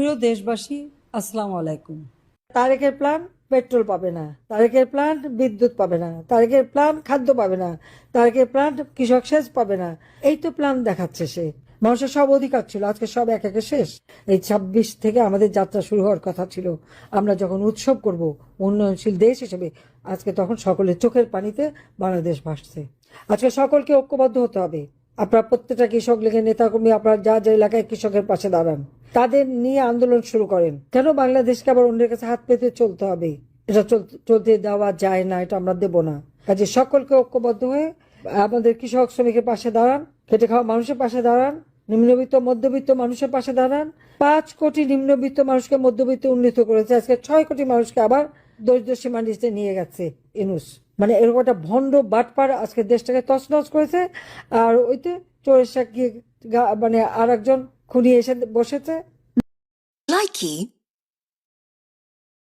প্রিয় দেশবাসী, আসসালামু আলাইকুম। তারেকের প্ল্যান পেট্রোল পাবে না, তারেকের প্ল্যান বিদ্যুৎ পাবে না, তারেকের প্ল্যান খাদ্য পাবে না, তারেকের প্ল্যান কৃষক সেচ পাবে না। এই তো প্ল্যান দেখাচ্ছে সে। মানুষের সব অধিকার ছিল, আজকে সব এক একে শেষ। এই 26 থেকে আমাদের যাত্রা শুরু হওয়ার কথা ছিল, আমরা যখন উৎসব করব উন্নয়নশীল দেশ হিসেবে। আজকে তখন সকলের চোখের পানিতে বাংলাদেশ ভাসছে। আজকে সকলকে ঐক্যবদ্ধ হতে হবে। আপনার প্রত্যেকটা কৃষক লীগের নেতাকর্মী আপনার যা যা এলাকায় কৃষকের পাশে দাঁড়ান, তাদের নিয়ে আন্দোলন শুরু করেন। কেন বাংলাদেশকে আবার অন্যের কাছে হাত পেতে চলতে হবে? এটা চলতে দেওয়া যায় না, এটা আমরা দেব না। কাজে সকলকে ঐক্যবদ্ধ হয়ে আমাদের কৃষক শ্রমিকের পাশে দাঁড়ান, খেটে খাওয়া মানুষের পাশে দাঁড়ান, নিম্নবিত্ত মধ্যবিত্ত মানুষের পাশে দাঁড়ান। 5 কোটি নিম্নবিত্ত মানুষকে মধ্যবিত্ত উন্নীত করেছে, আজকে 6 কোটি মানুষকে আবার দরিদ্র সীমার নিচে নিয়ে গেছে ইনুস। মানে এরকম একটা ভণ্ড বাটপার আজকে দেশটাকে তছনছ করেছে। আর ওইতে চোরের সাক্ষী মানে আর একজন খুনি এসে বসেছে। Likey